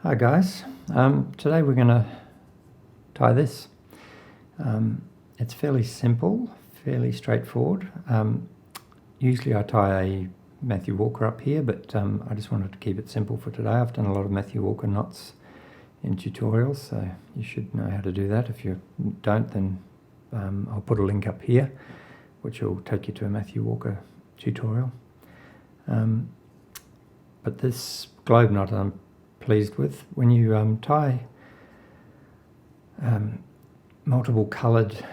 Hi guys, today we're going to tie this. It's fairly simple, fairly straightforward. Usually I tie a Matthew Walker up here, but I just wanted to keep it simple for today. I've done a lot of Matthew Walker knots in tutorials, so you should know how to do that. If you don't, then I'll put a link up here which will take you to a Matthew Walker tutorial. But this globe knot I'm pleased with. When you tie multiple coloured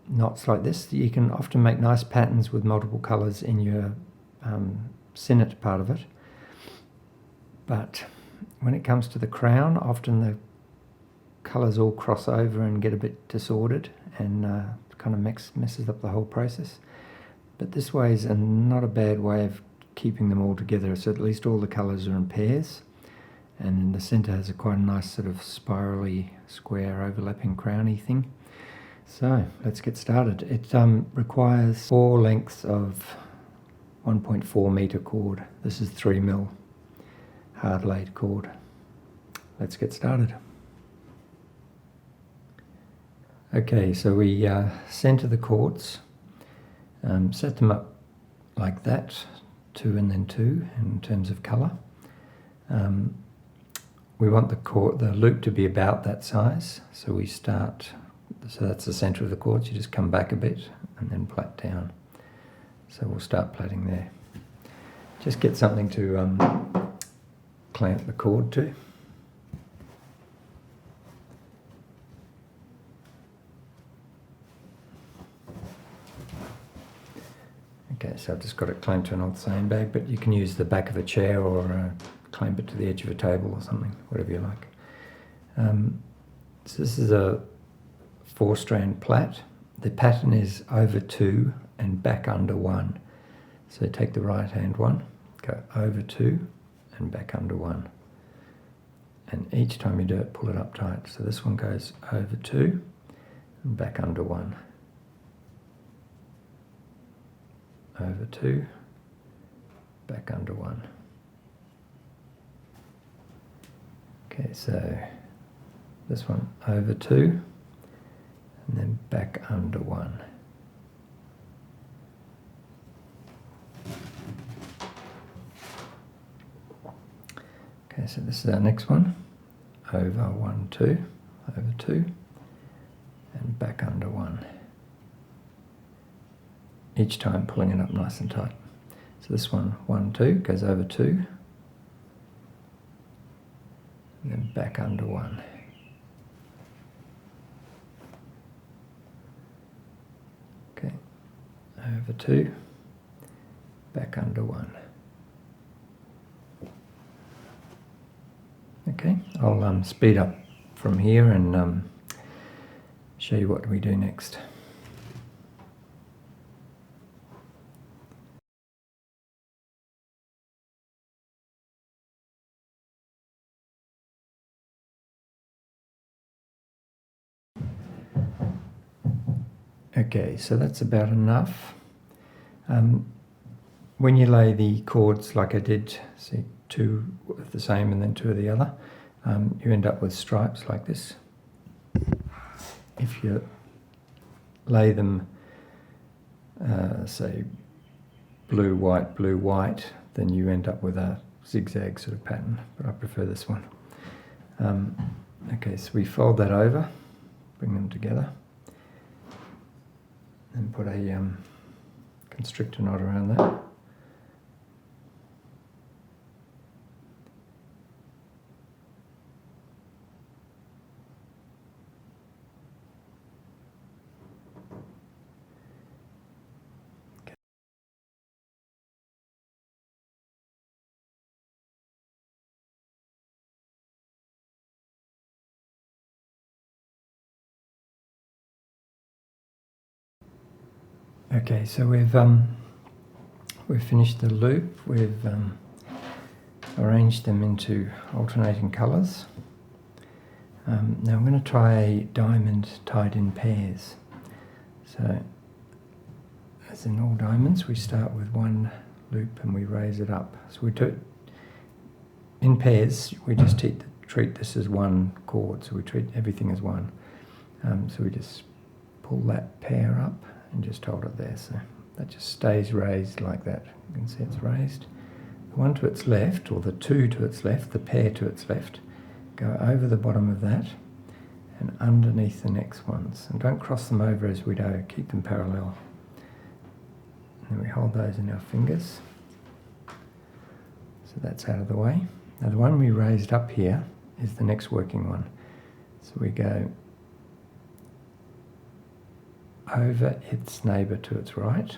knots like this, you can often make nice patterns with multiple colours in your sinnet part of it. But when it comes to the crown, often the colours all cross over and get a bit disordered and kind of messes up the whole process. But this way is not a bad way of keeping them all together, so at least all the colours are in pairs, and in the centre has quite a nice sort of spirally square overlapping crowny thing. So let's get started. It requires 4 lengths of 1.4 metre cord. This is 3mm hard laid cord. Let's get started. Okay, so we centre the cords, set them up like that, 2 and then 2 in terms of colour. We want the loop to be about that size, so we start, so that's the centre of the cords, you just come back a bit and then plait down. So we'll start plaiting there. Just get something to clamp the cord to. Okay, so I've just got it clamped to an old sandbag, but you can use the back of a chair or clamp it to the edge of a table or something, whatever you like. So this is a 4-strand plait. The pattern is over 2 and back under 1. So take the right hand one, go over 2 and back under 1. And each time you do it, pull it up tight. So this one goes over 2 and back under 1. Over 2, back under 1. Okay, so this one over 2 and then back under 1. Okay, so this is our next one. Over 1, 2, over 2 and back under 1. Each time pulling it up nice and tight. So this one, 1, 2, goes over 2, and then back under 1. Okay, over 2, back under 1. Okay, I'll speed up from here and show you what we do next. Okay, so that's about enough. When you lay the cords like I did, see 2 of the same and then 2 of the other, you end up with stripes like this. If you lay them, say blue, white, then you end up with a zigzag sort of pattern, but I prefer this one. Okay, so we fold that over, bring them together, and put a constrictor knot around that. Okay, so we've finished the loop. We've arranged them into alternating colours. Now I'm going to try a diamond tied in pairs. So, as in all diamonds, we start with one loop and we raise it up. So we do it in pairs, we just treat this as one chord, so we treat everything as one. So we just pull that pair up and just hold it there, so that just stays raised like that. You can see it's raised. The one to its left, or the two to its left, the pair to its left, go over the bottom of that and underneath the next ones. And don't cross them over as we go, keep them parallel. And then we hold those in our fingers. So that's out of the way. Now the one we raised up here is the next working one. So we go over its neighbour to its right,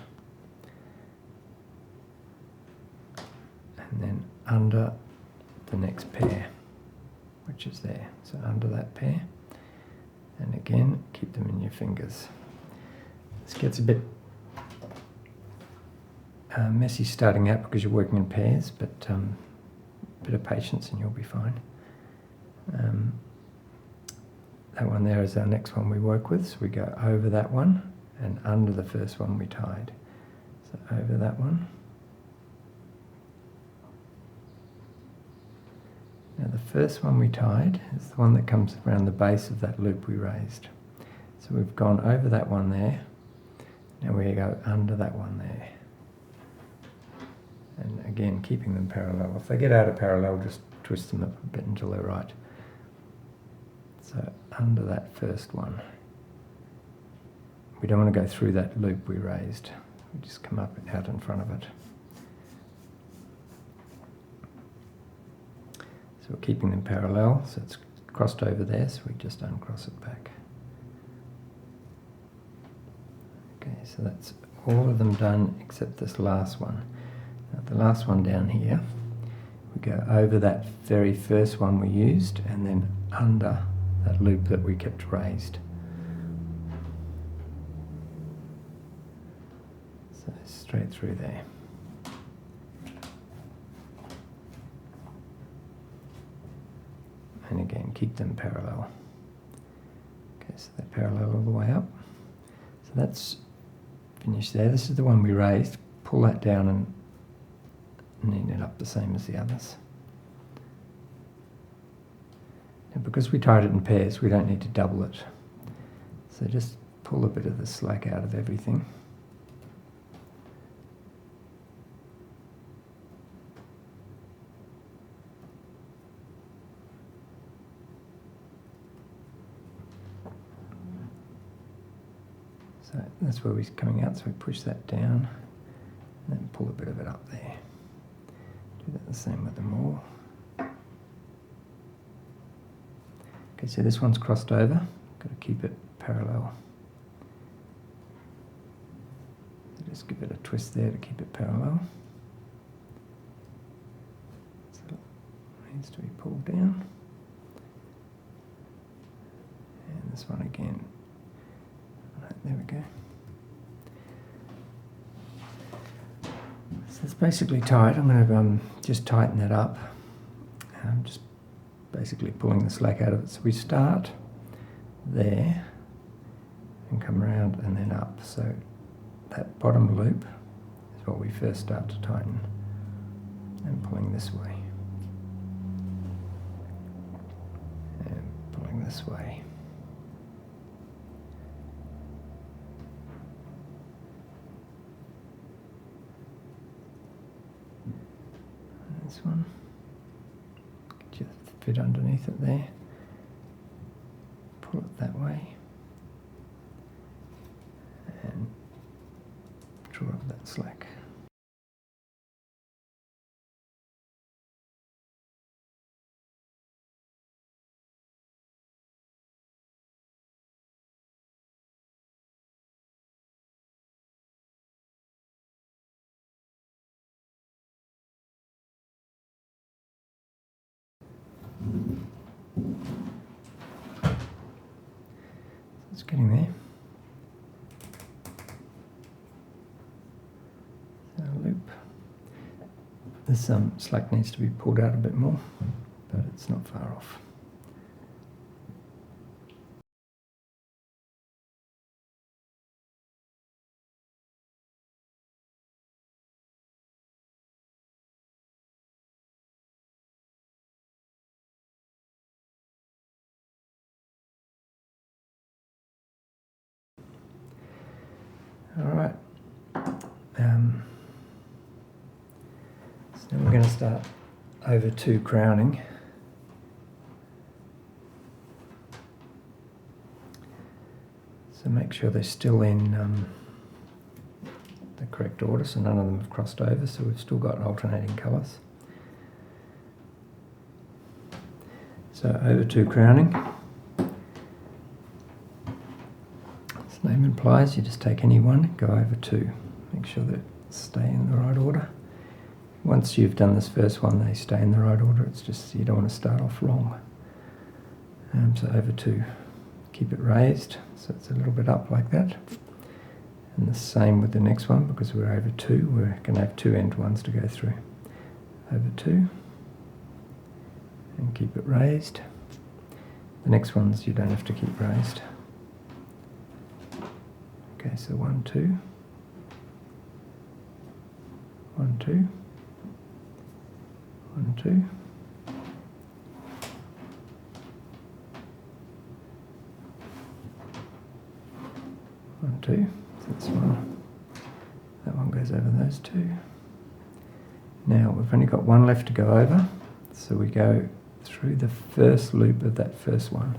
and then under the next pair, which is there. So under that pair, and again, keep them in your fingers. This gets a bit messy starting out because you're working in pairs, but a bit of patience and you'll be fine. That one there is our next one we work with, so we go over that one and under the first one we tied. So over that one. Now the first one we tied is the one that comes around the base of that loop we raised. So we've gone over that one there, now we go under that one there. And again, keeping them parallel. If they get out of parallel, just twist them up a bit until they're right. So under that first one. We don't want to go through that loop we raised. We just come up out in front of it. So we're keeping them parallel, so it's crossed over there, so we just uncross it back. Okay, so that's all of them done except this last one. Now the last one down here, we go over that very first one we used and then under that loop that we kept raised. So straight through there. And again, keep them parallel. Okay, so they're parallel all the way up. So that's finished there. This is the one we raised. Pull that down and neaten it up the same as the others. And because we tied it in pairs, we don't need to double it. So just pull a bit of the slack out of everything. So that's where we're coming out, so we push that down and then pull a bit of it up there. Do that the same with them all. Okay, so this one's crossed over, got to keep it parallel. So just give it a twist there to keep it parallel. So it needs to be pulled down. And this one again. Right, there we go. So it's basically tight. I'm going to just tighten that up. Just basically pulling the slack out of it. So we start there and come around and then up. So that bottom loop is what we first start to tighten, and pulling this way and pulling this way. And this one. Just fit underneath it there, pull it that way, and draw up that slack. It's getting there. So loop. This slack needs to be pulled out a bit more, but it's not far off. Alright, so we're going to start over 2 crowning. So make sure they're still in the correct order, so none of them have crossed over, so we've still got alternating colours. So over 2 crowning. As the name implies, you just take any one, go over 2. Make sure they stay in the right order. Once you've done this first one, they stay in the right order. It's just you don't want to start off wrong. So over 2. Keep it raised, so it's a little bit up like that. And the same with the next one, because we're over 2, we're going to have 2 end ones to go through. Over 2. And keep it raised. The next ones you don't have to keep raised. Okay, so 1, 2. 1, 2. 1, 2. 1, 2. So that's one. That one goes over those 2. Now we've only got one left to go over, so we go through the first loop of that first one.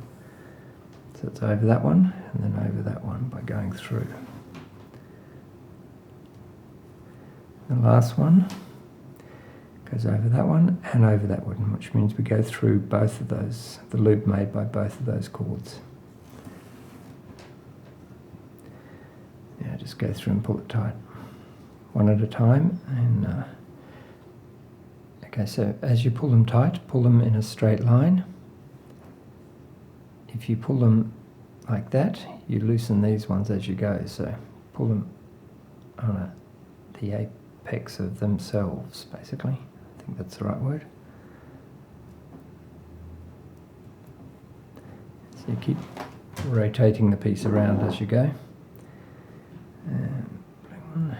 So it's over that one and then over that one by going through. The last one goes over that one and over that one, which means we go through both of those, the loop made by both of those chords. Yeah, just go through and pull it tight, one at a time. And okay, so as you pull them tight, pull them in a straight line. If you pull them like that, you loosen these ones as you go. So pull them on the apex of themselves, basically. I think that's the right word. So you keep rotating the piece around as you go. One.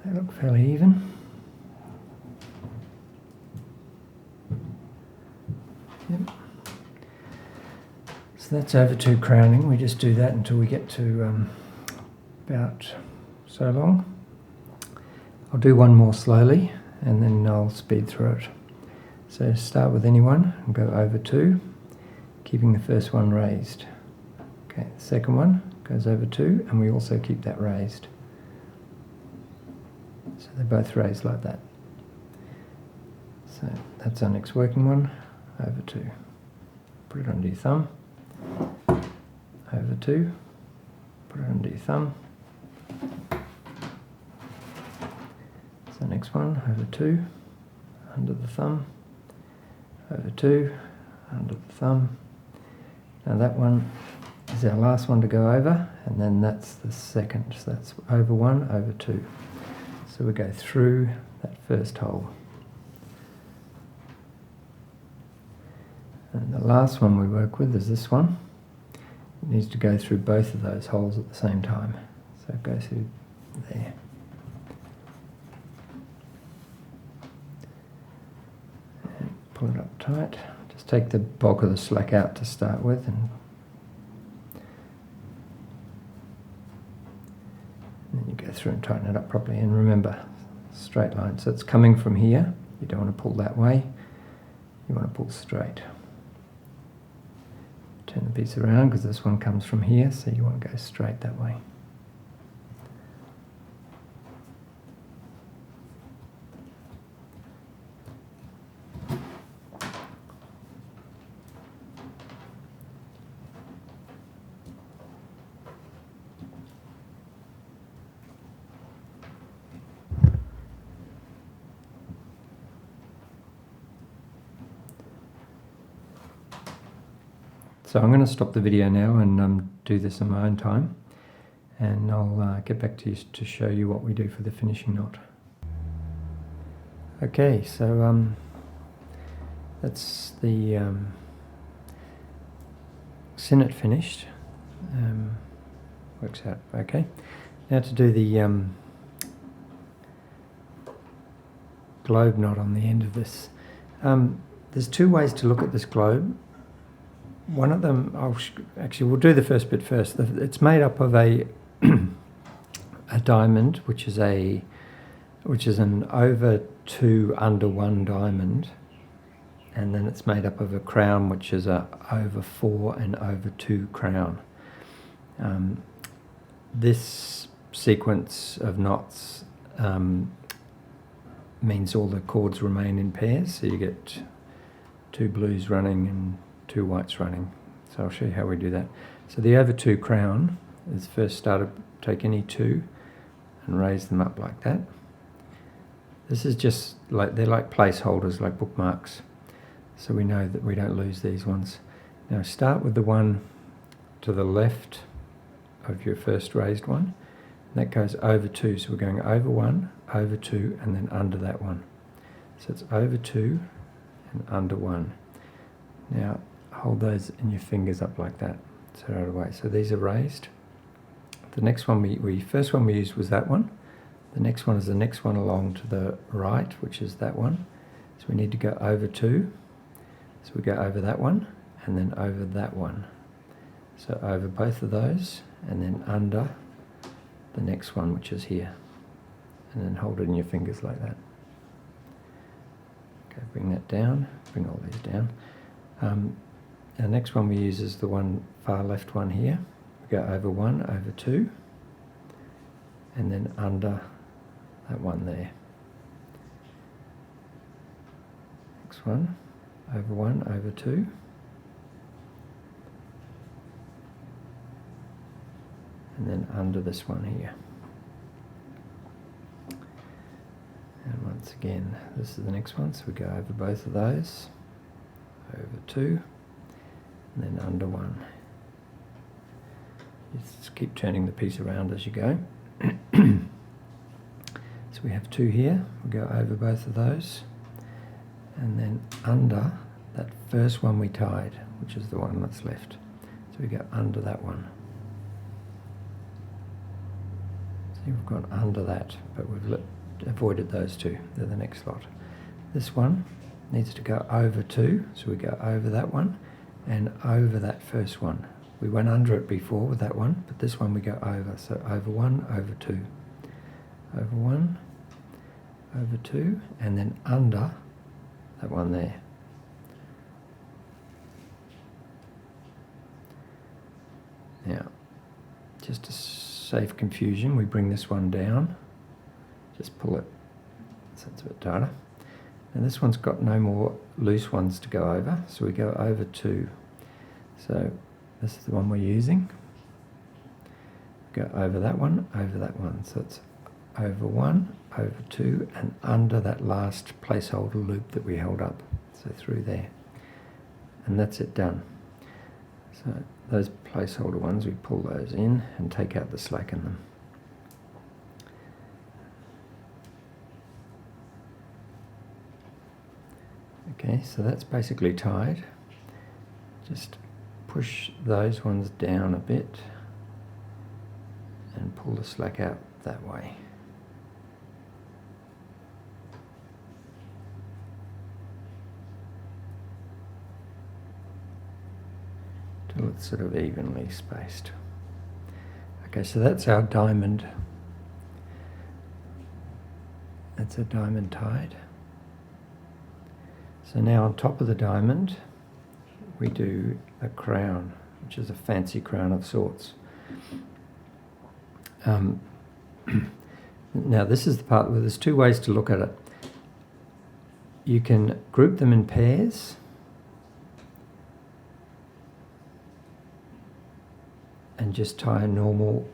They look fairly even. Yep. So that's over 2 crowning. We just do that until we get to about so long. I'll do one more slowly and then I'll speed through it. So start with any one and go over 2, keeping the first one raised. Okay, the second one goes over 2 and we also keep that raised. So they're both raised like that. So that's our next working one, over 2. Put it under your thumb. Over 2, put it under your thumb. So next one, over 2, under the thumb. Over 2, under the thumb. Now that one is our last one to go over, and then that's the second. So that's over 1, over 2. So we go through that first hole. And the last one we work with is this one. It needs to go through both of those holes at the same time. So go through there. And pull it up tight. Just take the bulk of the slack out to start with, and then you go through and tighten it up properly. And remember, straight line. So it's coming from here. You don't want to pull that way. You want to pull straight. Turn the piece around because this one comes from here, so you want to go straight that way. So I'm going to stop the video now and do this in my own time, and I'll get back to you to show you what we do for the finishing knot. Okay, so that's the sinnet finished. Works out okay. Now to do the globe knot on the end of this. There's two ways to look at this globe. One of them, we'll do the first bit first. It's made up of a diamond, which is an over 2 under 1 diamond, and then it's made up of a crown, which is a over 4 and over 2 crown. This sequence of knots means all the cords remain in pairs, so you get 2 blues running and 2 whites running. So I'll show you how we do that. So the over 2 crown is first take any 2 and raise them up like that. This is just like, they're like placeholders, like bookmarks, so we know that we don't lose these ones. Now start with the one to the left of your first raised one. That goes over 2, so we're going over 1, over 2, and then under that one. So it's over 2 and under 1. Now hold those in your fingers up like that, so right away. So these are raised. The next one first one we used was that one. The next one is the next one along to the right, which is that one. So we need to go over 2. So we go over that one and then over that one. So over both of those and then under the next one, which is here. And then hold it in your fingers like that. Okay, bring that down, bring all these down. Our next one we use is the one far left one here. We go over 1, over 2, and then under that one there. Next one, over 1, over 2. And then under this one here. And once again, this is the next one, so we go over both of those, over 2, and then under 1. Just keep turning the piece around as you go. So we have 2 here, we go over both of those, and then under that first one we tied, which is the one that's left. So we go under that one. See, we've gone under that, but we've avoided those 2. They're the next lot. This one needs to go over 2, so we go over that one and over that first one. We went under it before with that one, but this one we go over. So over 1, over 2. Over 1, over 2, and then under that one there. Now, just to save confusion, we bring this one down. Just pull it so it's a bit tighter. And this one's got no more loose ones to go over, so we go over 2. So this is the one we're using. Go over that one, over that one. So it's over 1, over 2, and under that last placeholder loop that we held up. So through there. And that's it done. So those placeholder ones, we pull those in and take out the slack in them. Okay, so that's basically tied. Just push those ones down a bit and pull the slack out that way. Till it's sort of evenly spaced. Okay, so that's our diamond. That's a diamond tied. So now on top of the diamond, we do a crown, which is a fancy crown of sorts. Now this is the part where there's 2 ways to look at it. You can group them in pairs, and just tie a normal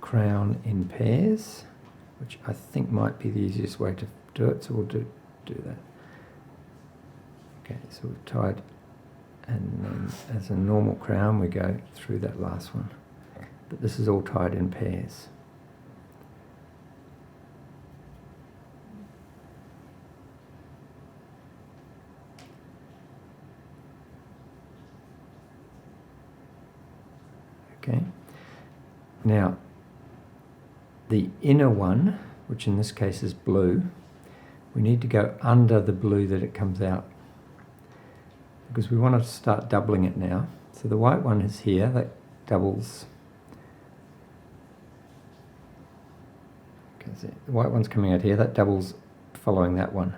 crown in pairs, which I think might be the easiest way to do it, so we'll do that. Okay, so we've tied, and then as a normal crown we go through that last one. But this is all tied in pairs. Okay. Now, the inner one, which in this case is blue, we need to go under the blue that it comes out, because we want to start doubling it now. So the white one is here, that doubles. Okay, so the white one's coming out here, that doubles following that one.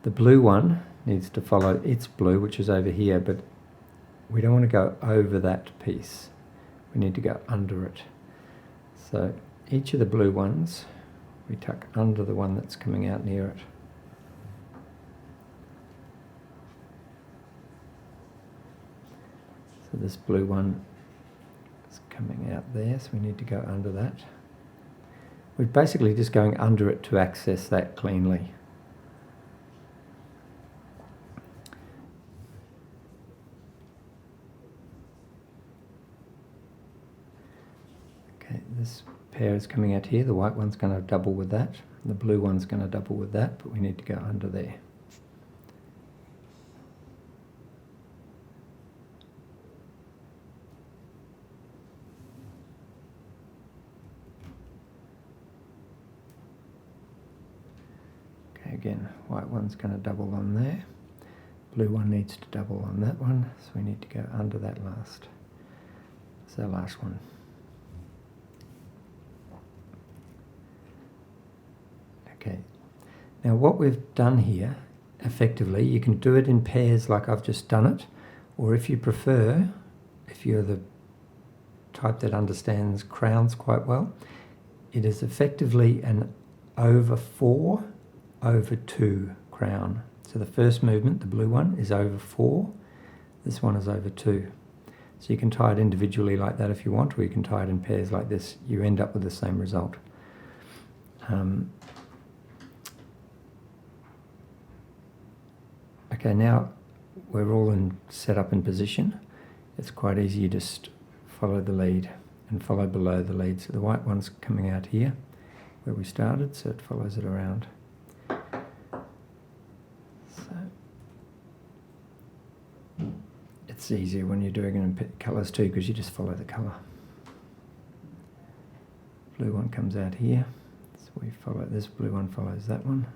The blue one needs to follow its blue, which is over here, but we don't want to go over that piece. We need to go under it. So each of the blue ones we tuck under the one that's coming out near it. So this blue one is coming out there, so we need to go under that. We're basically just going under it to access that cleanly. Okay, this pair is coming out here. The white one's going to double with that. The blue one's going to double with that, but we need to go under there. Again, white one's going to double on there, blue one needs to double on that one, so we need to go under that last. It's our last one. Okay, now what we've done here, effectively, you can do it in pairs like I've just done it, or if you prefer, if you're the type that understands crowns quite well, it is effectively an over 4 over 2 crown. So the first movement, the blue one, is over 4, this one is over 2. So you can tie it individually like that if you want, or you can tie it in pairs like this. You end up with the same result. Okay, now we're all set up in position. It's quite easy, you just follow the lead and follow below the lead. So the white one's coming out here where we started, so it follows it around. It's easier when you're doing it in colours too, because you just follow the colour. Blue one comes out here, so we follow this, blue one follows that one.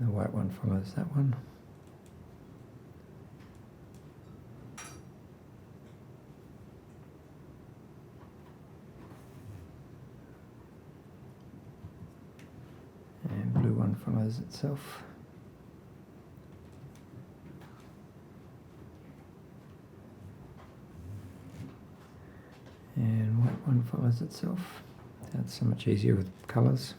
The white one follows that one. And blue one follows itself. And white one follows itself. That's so much easier with colours.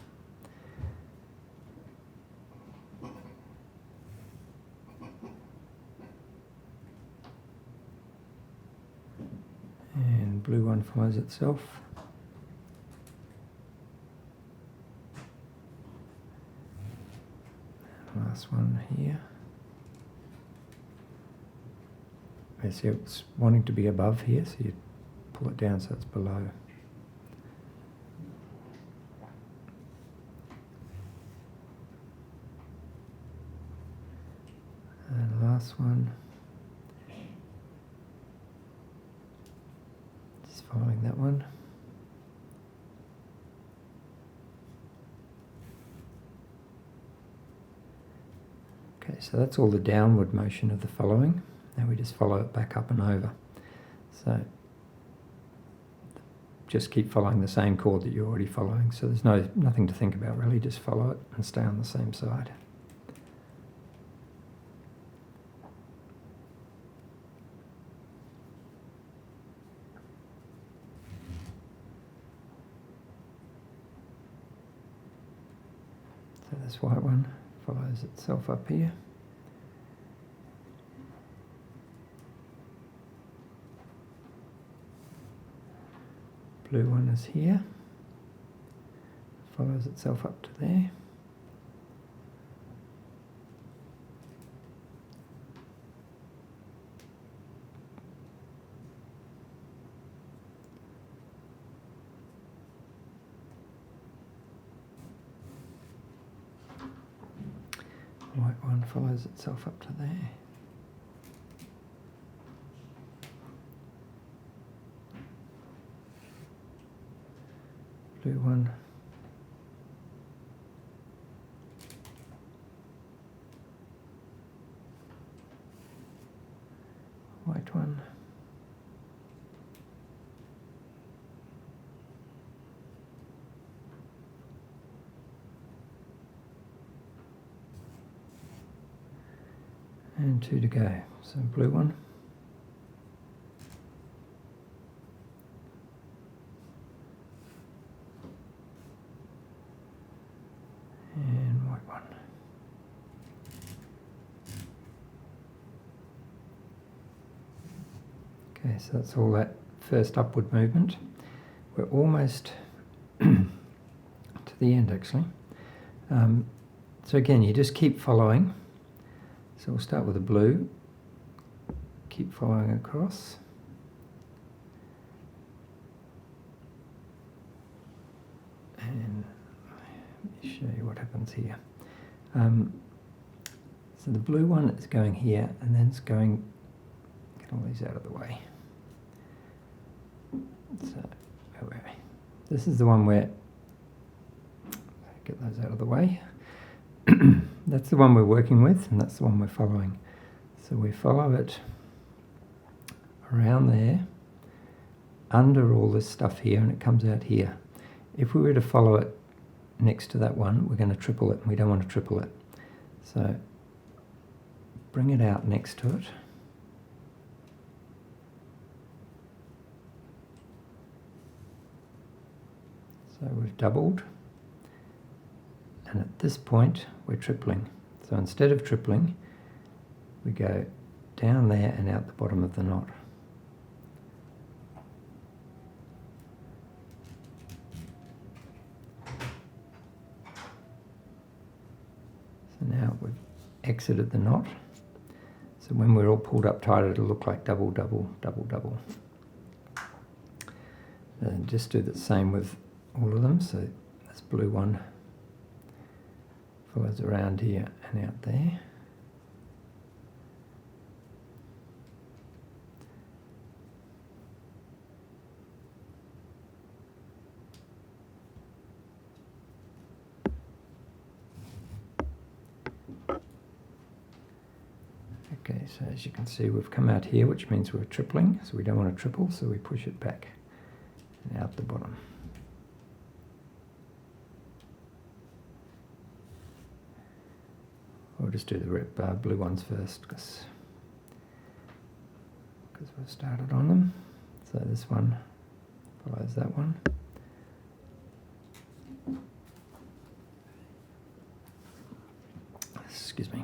And blue one follows itself. Last one here. Okay, so it's wanting to be above here, so you pull it down so it's below. And last one. Just following that one. Okay, so that's all the downward motion of the following. Now we just follow it back up and over. So just keep following the same chord that you're already following. So there's nothing to think about really, just follow it and stay on the same side. So this white one follows itself up here. Blue one is here, follows itself up to there. white one follows itself up to there. Blue one. White one. And 2 to go. So blue one. And white one. Okay, so that's all that first upward movement. We're almost to the end actually. So again, you just keep following. So we'll start with the blue, keep following across. And let me show you what happens here. So the blue one is going here, and then it's going, get all these out of the way. So, this is the one where, get those out of the way. That's the one we're working with, and that's the one we're following. So we follow it around there, under all this stuff here, and it comes out here. If we were to follow it next to that one, we're going to triple it, and we don't want to triple it. So bring it out next to it. So we've doubled. And at this point, we're tripling. So instead of tripling, we go down there and out the bottom of the knot. So now we've exited the knot. So when we're all pulled up tight, it'll look like double, double, double, double. And just do the same with all of them. So this blue one follows around here and out there. Okay, so as you can see, we've come out here, which means we're tripling, so we don't want to triple, so we push it back and out the bottom. We'll just do the blue ones first because we've started on them. So this one follows that one. Excuse me.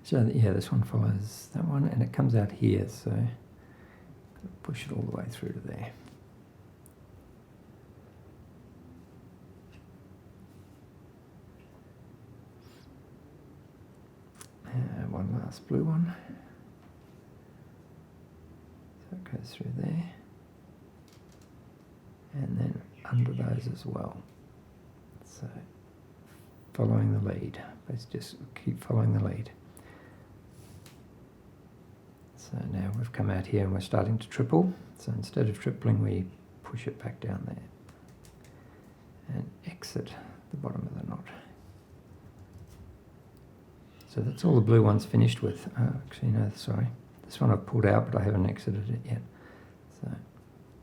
So yeah, this one follows that one, and it comes out here, so push it all the way through to there. One last blue one. So it goes through there. And then under those as well. So following the lead. Let's just keep following the lead. So now we've come out here and we're starting to triple. So instead of tripling, we push it back down there and exit the bottom of the knot. So that's all the blue ones finished with. Actually, no, sorry. This one I've pulled out, but I haven't exited it yet. So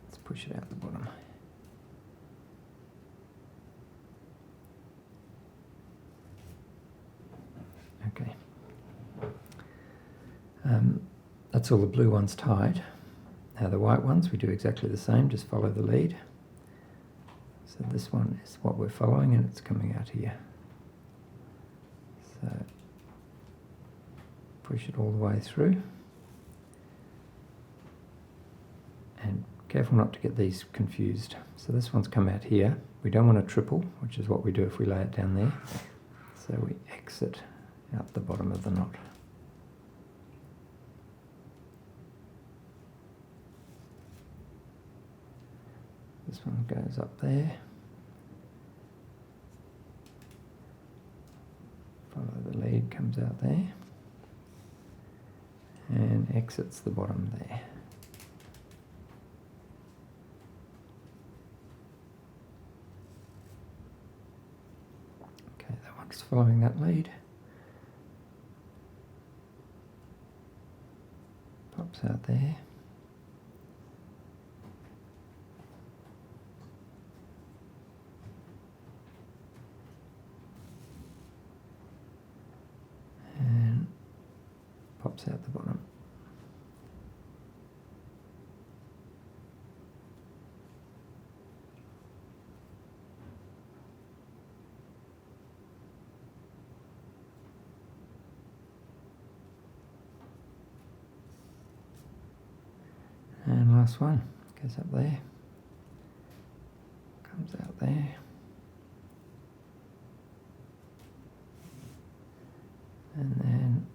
let's push it out the bottom. Okay. That's all the blue ones tied. Now the white ones, we do exactly the same, just follow the lead. So this one is what we're following, and it's coming out here. So push it all the way through. And careful not to get these confused. So this one's come out here. We don't want to triple, which is what we do if we lay it down there. So we exit out the bottom of the knot. This one goes up there. Follow the lead lead comes out there and exits the bottom there. Okay, that one's following that lead. Pops out there. And pops out the bottom. And last one goes up there, comes out there, and then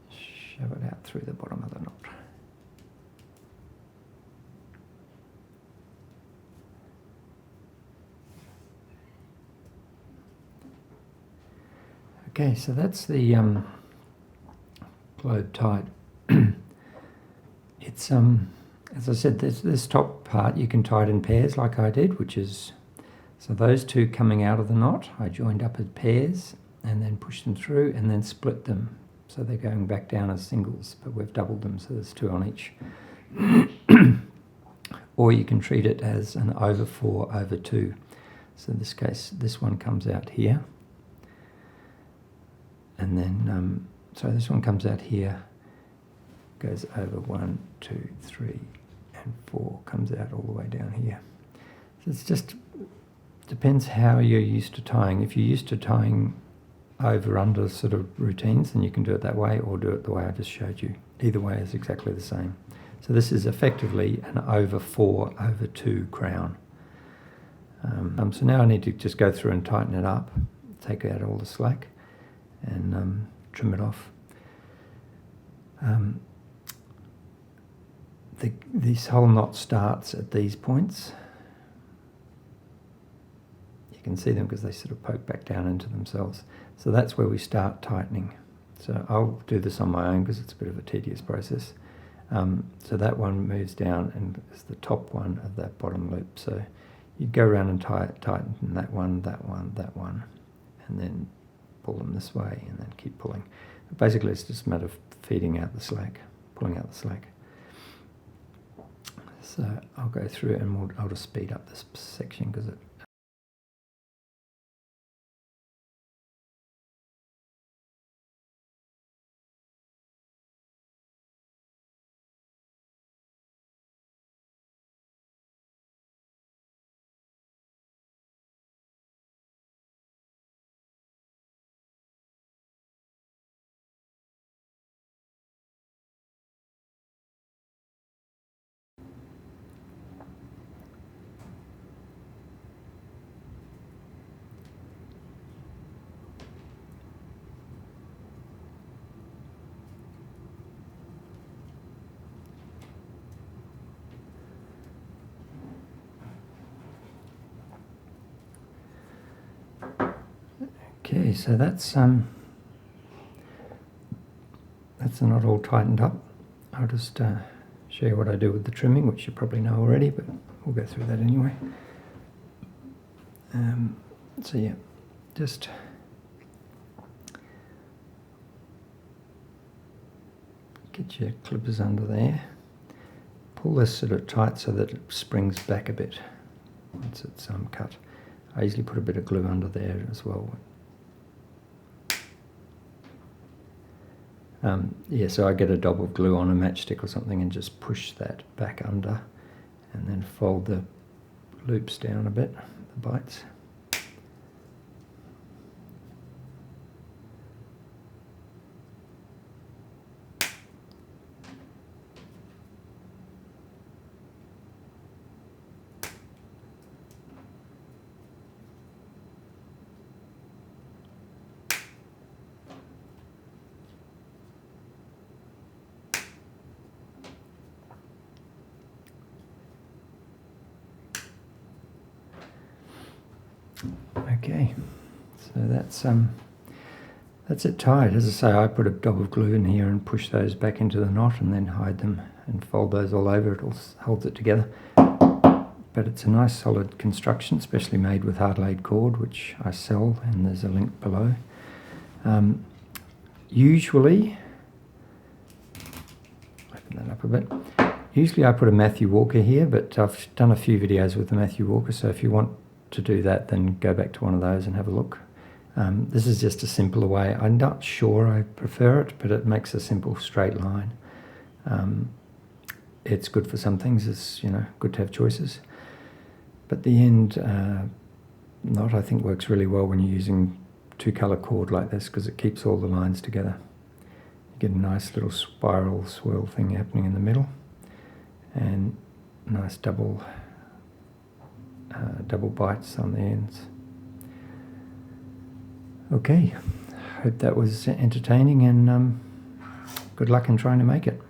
shove it out through the bottom of the knot. Okay, so that's the globe tight. It's as I said, this top part you can tie it in pairs like I did, which is, so those two coming out of the knot I joined up as pairs and then pushed them through and then split them, so they're going back down as singles, but we've doubled them, so there's two on each. Or you can treat it as an over 4 over 2. So in this case, this one comes out here, and then so this one comes out here, goes over 1, 2, 3, and 4, comes out all the way down here. So it's just depends how you're used to tying. If you're used to tying over under sort of routines, then you can do it that way, or do it the way I just showed you. Either way is exactly the same. So this is effectively an over 4 over 2 crown. So now I need to just go through and tighten it up, take out all the slack, and trim it off. This whole knot starts at these points. You can see them because they sort of poke back down into themselves. So that's where we start tightening. So I'll do this on my own because it's a bit of a tedious process. So that one moves down and is the top one of that bottom loop. So you'd go around and tighten that one, that one, that one, and then pull them this way and then keep pulling. But basically it's just a matter of feeding out the slack, pulling out the slack. So I'll go through and I'll just speed up this section because it okay, so that's the knot all tightened up. I'll just show you what I do with the trimming, which you probably know already, but we'll go through that anyway. So yeah, just get your clippers under there. Pull this sort of tight so that it springs back a bit once it's cut. I usually put a bit of glue under there as well. Yeah, so I get a dab of glue on a matchstick or something and just push that back under and then fold the loops down a bit, the bites. Okay, so That's it tied. As I say, I put a dab of glue in here and push those back into the knot and then hide them and fold those all over. It all holds it together. But it's a nice solid construction, especially made with hard laid cord, which I sell, and there's a link below. Usually, open that up a bit. Usually I put a Matthew Walker here, but I've done a few videos with the Matthew Walker, so if you want to do that, then go back to one of those and have a look. This is just a simpler way. I'm not sure I prefer it, but it makes a simple straight line. It's good for some things. It's, you know, good to have choices. But the end knot, I think, works really well when you're using two-colour cord like this, because it keeps all the lines together. You get a nice little spiral swirl thing happening in the middle, and nice double bites on the ends. Okay, hope that was entertaining, and good luck in trying to make it.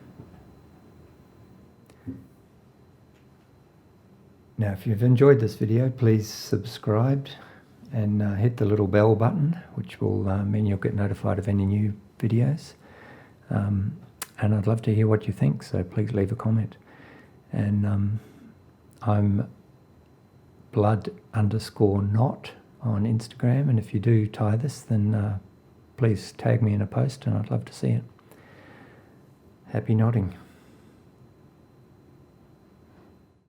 Now, if you've enjoyed this video, please subscribe and hit the little bell button, which will mean you'll get notified of any new videos. And I'd love to hear what you think, so please leave a comment. And I'm blood_knot on Instagram, and if you do tie this, then please tag me in a post, and I'd love to see it. Happy knotting.